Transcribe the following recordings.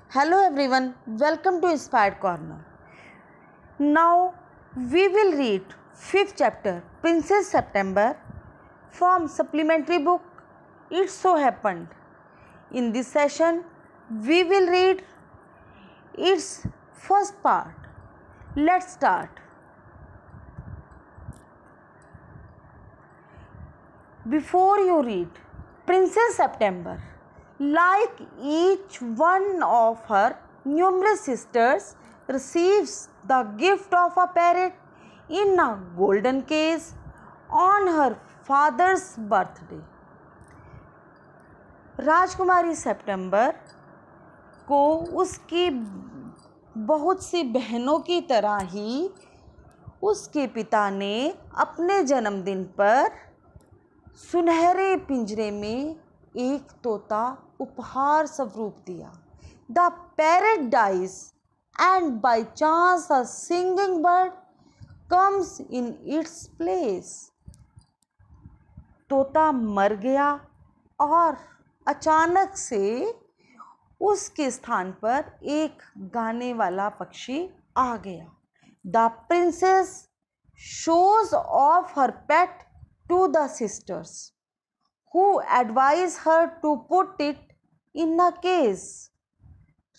Hello everyone, welcome to Inspired Corner. Now we will read 5th chapter Princess September from supplementary book It So Happened. In this session we will read its first part. Let's start. Before you read, Princess September, like each one of her numerous sisters, receives the gift of a parrot in a golden case on her father's birthday. राजकुमारी सितंबर को उसकी बहुत सी बहनों की तरह ही उसके पिता ने अपने जन्मदिन पर सुनहरे पिंजरे में एक तोता उपहार स्वरूप दिया. The parrot dies and by chance a singing bird comes in its place. तोता मर गया और अचानक से उसके स्थान पर एक गाने वाला पक्षी आ गया. The princess shows of her pet to the sisters, who advise her to put it in a case.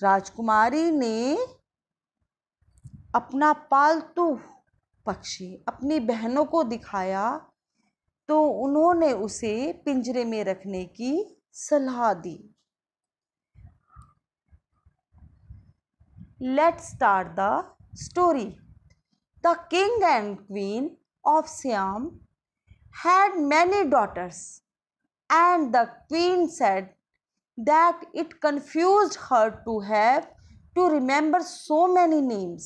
राजकुमारी ने अपना पालतू पक्षी अपनी बहनों को दिखाया तो उन्होंने उसे पिंजरे में रखने की सलाह दी. Let's start the story. The king and queen of Siam had many daughters, and the queen said that it confused her to have to remember so many names.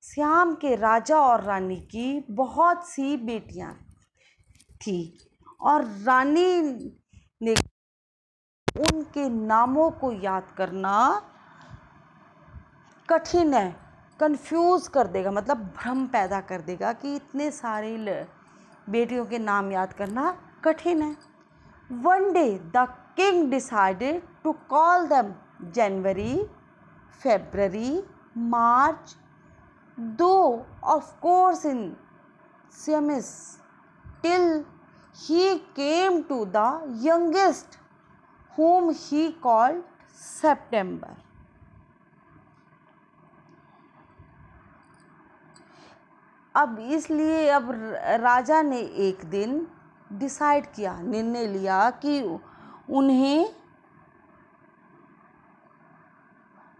Shyam के राजा और रानी की बहुत सी बेटियां थी और रानी ने उनके नामों को याद करना कठिन है. कंफ्यूज कर देगा मतलब भ्रम पैदा कर देगा कि इतने सारे बेटियों के नाम याद करना कठिन है. One day the king decided to call them January, February, March, though of course in Siamese till he came to the youngest whom he called September. अब इसलिए अब राजा ने एक दिन डिसाइड किया, निर्णय लिया कि उन्हें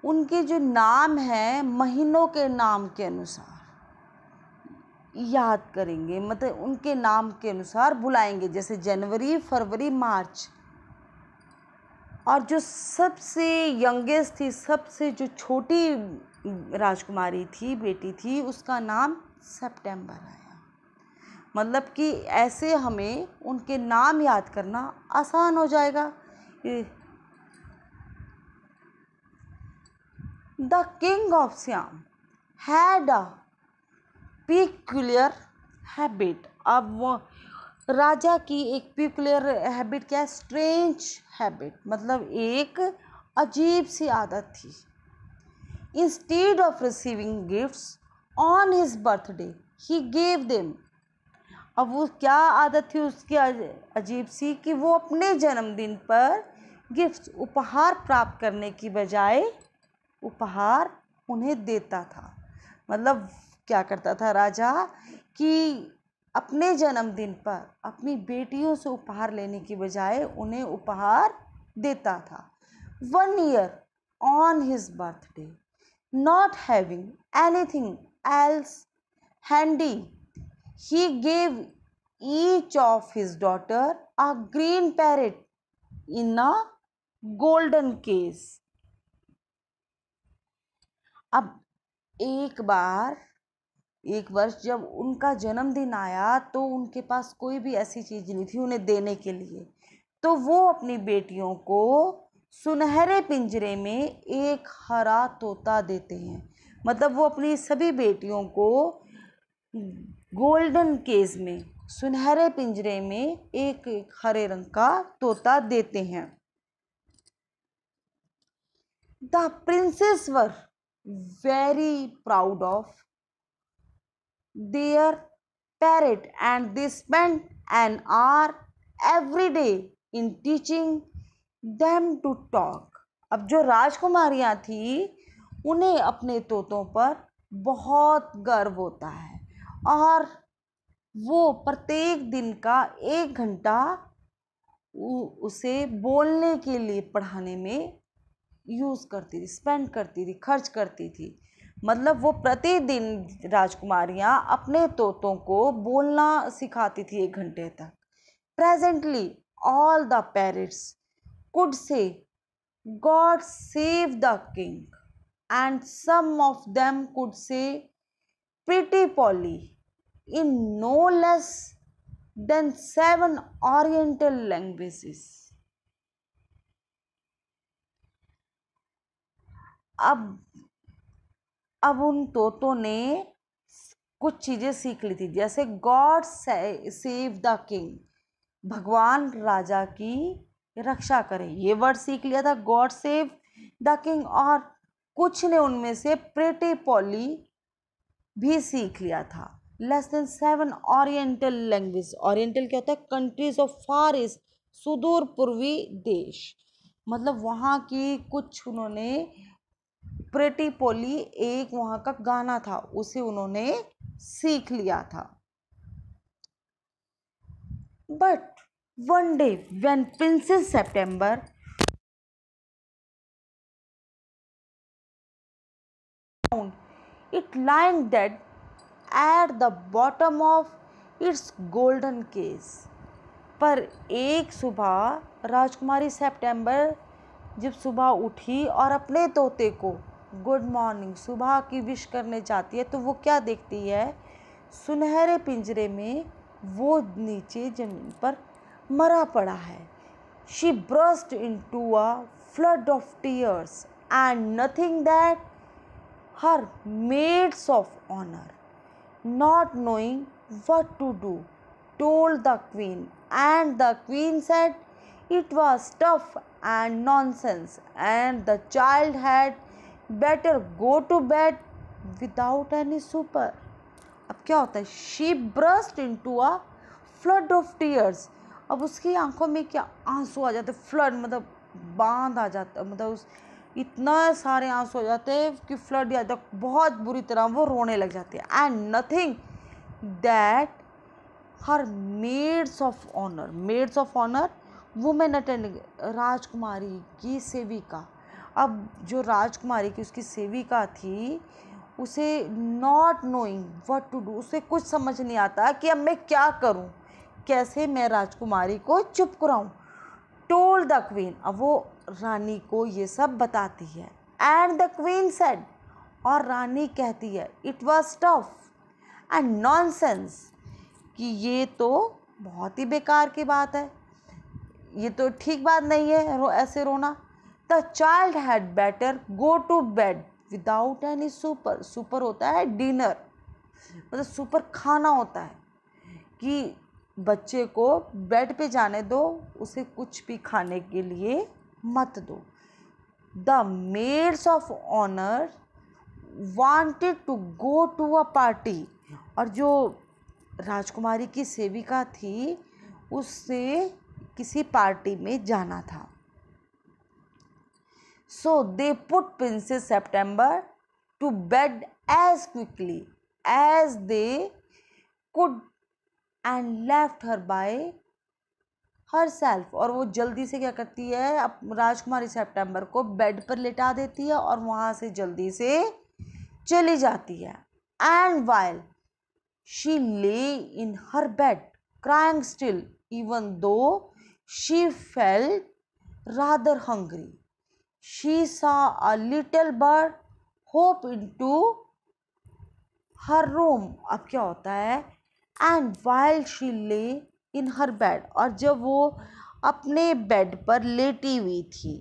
उनके जो नाम हैं महीनों के नाम के अनुसार याद करेंगे, मतलब उनके नाम के अनुसार बुलाएंगे, जैसे जनवरी, फरवरी, मार्च. और जो सबसे यंगेस्ट थी, सबसे जो छोटी राजकुमारी थी, बेटी थी, उसका नाम सितंबर आया. मतलब कि ऐसे हमें उनके नाम याद करना आसान हो जाएगा. The king of SIAM had a peculiar habit. अब वो राजा की एक पिक्यूलियर हैबिट क्या है? स्ट्रेंज हैबिट, मतलब एक अजीब सी आदत थी. Instead of receiving gifts on his birthday he gave them. अब वो क्या आदत थी उसकी अजीब सी कि वो अपने जन्मदिन पर गिफ्ट्स उपहार प्राप्त करने की बजाय उपहार उन्हें देता था. मतलब क्या करता था राजा कि अपने जन्मदिन पर अपनी बेटियों से उपहार लेने की बजाय उन्हें उपहार देता था. One year on his birthday, not having anything else handy, he gave each of his daughter a green parrot in a golden case. अब एक वर्ष जब उनका जन्मदिन आया तो उनके पास कोई भी ऐसी चीज़ नहीं थी उन्हें देने के लिए, तो वो अपनी बेटियों को सुनहरे पिंजरे में एक हरा तोता देते हैं. मतलब वो अपनी सभी बेटियों को गोल्डन केज में, सुनहरे पिंजरे में एक हरे रंग का तोता देते हैं. The princes were very proud of their parrot and they spent an hour every day in teaching them to talk. अब जो राजकुमारियां थी उन्हें अपने तोतों पर बहुत गर्व होता है और वो प्रत्येक दिन का 1 घंटा उसे बोलने के लिए पढ़ाने में यूज़ करती थी, स्पेंड करती थी, खर्च करती थी। मतलब वो प्रतिदिन राजकुमारियां अपने तोतों को बोलना सिखाती थी 1 घंटे तक। Presently all the parrots could say God save the king and some of them could say pretty Polly in no less than 7 oriental languages. अब उन तोतों ने कुछ चीजें सीख ली थी, जैसे गॉड सेव द किंग, भगवान राजा की रक्षा करे, ये वर्ड सीख लिया था, गॉड सेव द किंग। और कुछ ने उनमें से प्रेटी पॉली भी सीख लिया था। Less than 7 oriental language. Oriental क्या होता है? कंट्रीज ऑफ फार ईस्ट, सुदूर पूर्वी देश। मतलब वहाँ की कुछ उन्होंने प्रेटी पोली, एक वहाँ का गाना था, उसे उन्होंने सीख लिया था। But one day when princess September it lying dead at the bottom of its golden case। पर एक सुबह राजकुमारी सेप्टेम्बर जब सुबह उठी और अपने तोते को गुड मॉर्निंग, सुबह की विश करने चाहती है, तो वो क्या देखती है? सुनहरे पिंजरे में वो नीचे जमीन पर मरा पड़ा है। She burst into a flood of tears and nothing that her maids of honor, not knowing what to do, told the queen, and the queen said it was tough and nonsense, and the child had better go to bed without any supper। अब क्या होता है? She burst into a flood of tears. अब उसकी आंखों में क्या आंसू आ जाते, फ्लड मतलब बांध आ जाता, मतलब उस इतना सारे आंसू हो जाते हैं कि फ्लड या तक बहुत बुरी तरह वो रोने लग जाते हैं। And nothing that her maids of honour, maids of honour women attending, राजकुमारी की सेविका। अब जो राजकुमारी की उसकी सेविका थी, उसे not knowing what to do, उसे कुछ समझ नहीं आता कि अब मैं क्या करूं, कैसे मैं राजकुमारी को चुप कराऊं। टोल्ड द क्वीन, अब वो रानी को ये सब बताती है। एंड द क्वीन सेड, और रानी कहती है, it was tough and nonsense, कि ये तो बहुत ही बेकार की बात है, ये तो ठीक बात नहीं है ऐसे रोना। The child had better go to bed without any supper. Supper होता है डिनर, मतलब सुपर खाना होता है कि बच्चे को बेड पे जाने दो, उसे कुछ भी खाने के लिए मत दो। The maids of honour wanted to go to a party, और जो राजकुमारी की सेविका थी उससे किसी पार्टी में जाना था। So they put princess September to bed as quickly as they could and left her by herself. और वो जल्दी से क्या करती है? अब राजकुमारी सेप्टेम्बर को बेड पर लेटा देती है और वहाँ से जल्दी से चली जाती है। एंड वाइल शी ले इन हर bed crying still even though she felt rather hungry, she saw a little bird hope into her room. अब क्या होता है? एंड वाइल शी ले इन हर बेड, और जब वो अपने बेड पर लेटी हुई थी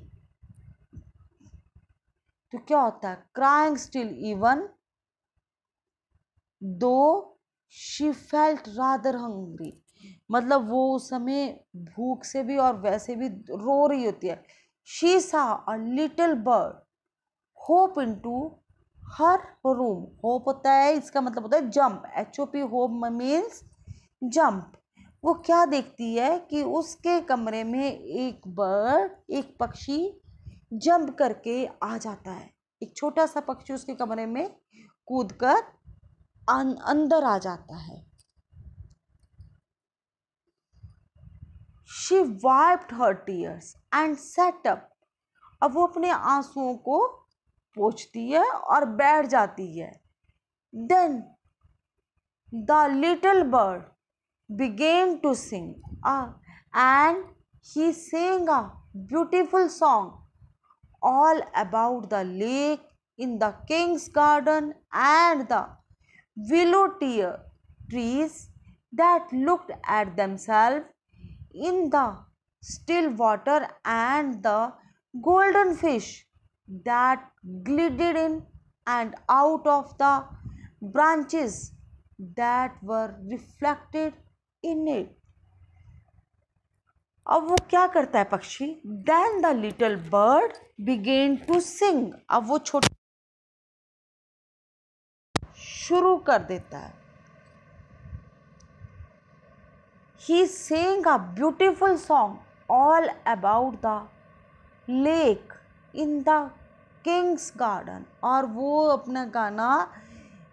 तो क्या होता है? Crying still even though she felt rather hungry, मतलब वो उस समय भूख से भी और वैसे भी रो रही होती है। शी सा a little bird, hope into her room. Hope होता है, इसका मतलब होता है jump, HOP, hope means jump. वो क्या देखती है कि उसके कमरे में एक बर्ड, एक पक्षी जंप करके आ जाता है। एक छोटा सा पक्षी उसके कमरे में कूदकर अंदर आ जाता है। She wiped her tears and sat up. अब वो अपने आंसुओं को पोंछती है और बैठ जाती है। Then the little bird began to sing, and he sang a beautiful song all about the lake in the king's garden and the willow trees that looked at themselves in the still water and the golden fish that glided in and out of the branches that were reflected in it. अब वो क्या करता है पक्षी? Then the little bird began to sing. अब वो छोटा शुरू कर देता है। He sang a beautiful song all about the lake in the king's garden. और वो अपना गाना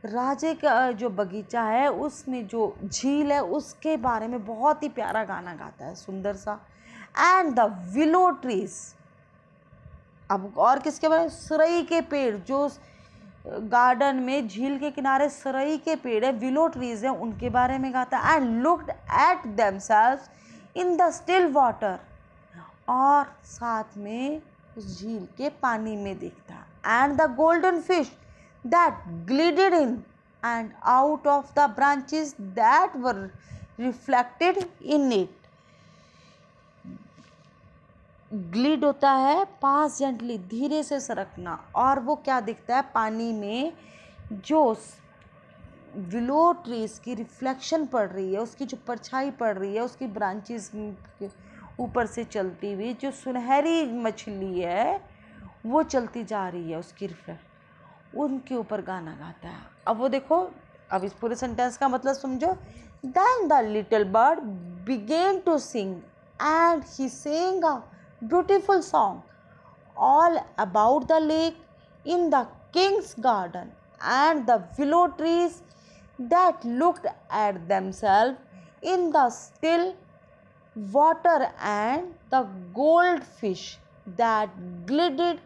राजे का जो बगीचा है उसमें जो झील है उसके बारे में बहुत ही प्यारा गाना गाता है, सुंदर सा। एंड द विलो ट्रीज, अब और किसके बारे में? सरई के पेड़, जो गार्डन में झील के किनारे सरई के पेड़ है, विलो ट्रीज है, उनके बारे में गाता है। And looked at themselves in the still water, और साथ में उस झील के पानी में देखता है। And the golden fish that glided in and out of the branches that were reflected in it. Glide होता है पास, जेंटली, धीरे से सरकना। और वो क्या दिखता है? पानी में जो विलो ट्रीज की रिफ्लेक्शन पड़ रही है, उसकी जो परछाई पड़ रही है, उसकी ब्रांचेस के ऊपर से चलती हुई जो सुनहरी मछली है वो चलती जा रही है, उसकी रिफ्लेक्ट, उनके ऊपर गाना गाता है। अब वो देखो, अब इस पूरे सेंटेंस का मतलब समझो। Then the little bird began to sing and he sang a beautiful song all about the lake in the king's garden and the willow trees that looked at themselves in the still water and the goldfish that glided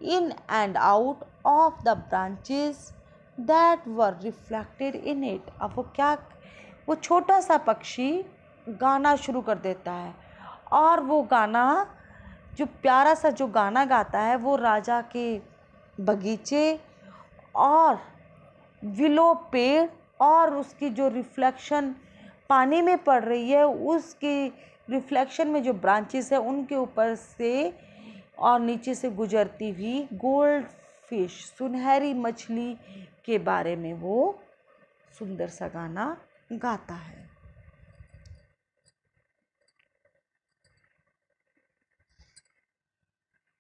in and out of the branches that were reflected in it. अब वो छोटा सा पक्षी गाना शुरू कर देता है, और वो गाना, जो प्यारा सा जो गाना गाता है, वो राजा के बगीचे और विलो पेड़ और उसकी जो रिफ्लेक्शन पानी में पड़ रही है, उसकी रिफ्लेक्शन में जो ब्रांचेस है उनके ऊपर से और नीचे से गुजरती हुई गोल्ड फिश, सुनहरी मछली के बारे में वो सुंदर सा गाना गाता है।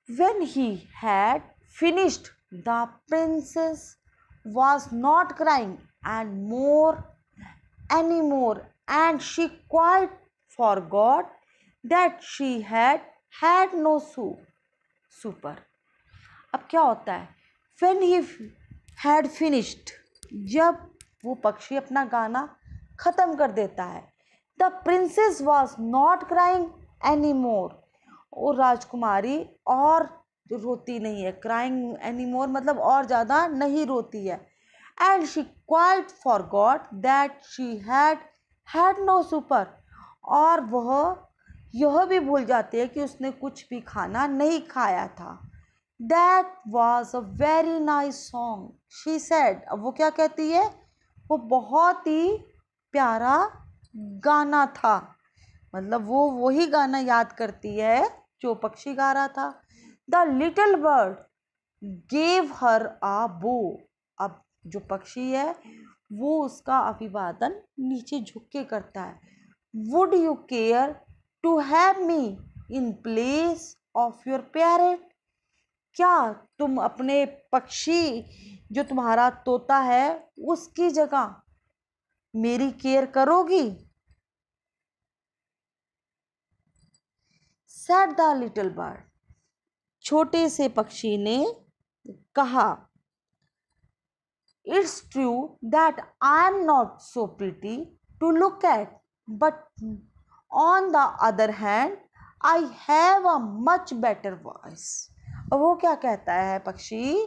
When he had finished, the princess was not crying anymore, and she quite forgot that she had no super. अब क्या होता है? When he had finished, जब वो पक्षी अपना गाना ख़त्म कर देता है, the princess was not crying any more, वो राजकुमारी और रोती नहीं है। क्राइंग एनी मोर मतलब और ज़्यादा नहीं रोती है। And she quite forgot that she had no supper, और वह यह भी भूल जाती है कि उसने कुछ भी खाना नहीं खाया था। That was a very nice song, she said. अब वो क्या कहती है? वो बहुत ही प्यारा गाना था, मतलब वो वही गाना याद करती है जो पक्षी गा रहा था। The little bird gave her a bow, अब जो पक्षी है वो उसका अभिवादन नीचे झुक के करता है। Would you care to have me in place of your parrot, क्या तुम अपने पक्षी जो तुम्हारा तोता है उसकी जगह मेरी केयर करोगी? सेड द लिटिल बर्ड, छोटे से पक्षी ने कहा। It's true that I am not so pretty to look at, but on the other hand I have a much better voice. वो क्या कहता है पक्षी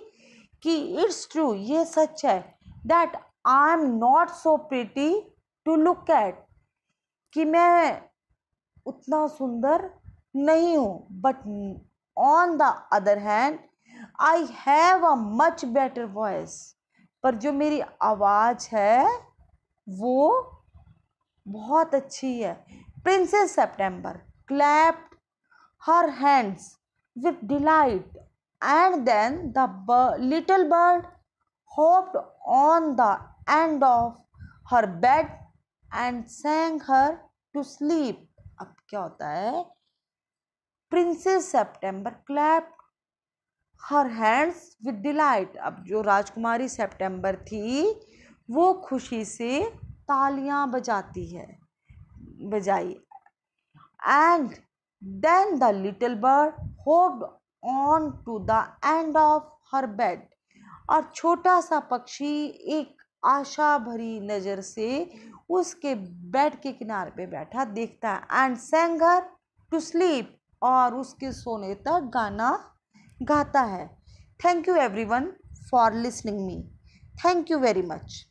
कि इट्स ट्रू, ये सच है, that I am not so pretty to look at, कि मैं उतना सुंदर नहीं हूँ, but on the other hand I have a much better voice, पर जो मेरी आवाज़ है वो बहुत अच्छी है। Princess September clapped her hands with delight, and then the little bird hopped on the end of her bed and sang her to sleep. अब क्या होता है? Princess September clapped her hands with delight. अब जो राजकुमारी September थी वो खुशी से तालियां बजाई। And then the little bird hopped on to the end of her bed. और छोटा सा पक्षी एक आशा भरी नज़र से उसके बेड के किनारे पे बैठा देखता है। And sang her to sleep, और उसके सोने तक गाना गाता है। Thank you everyone for listening me. Thank you very much.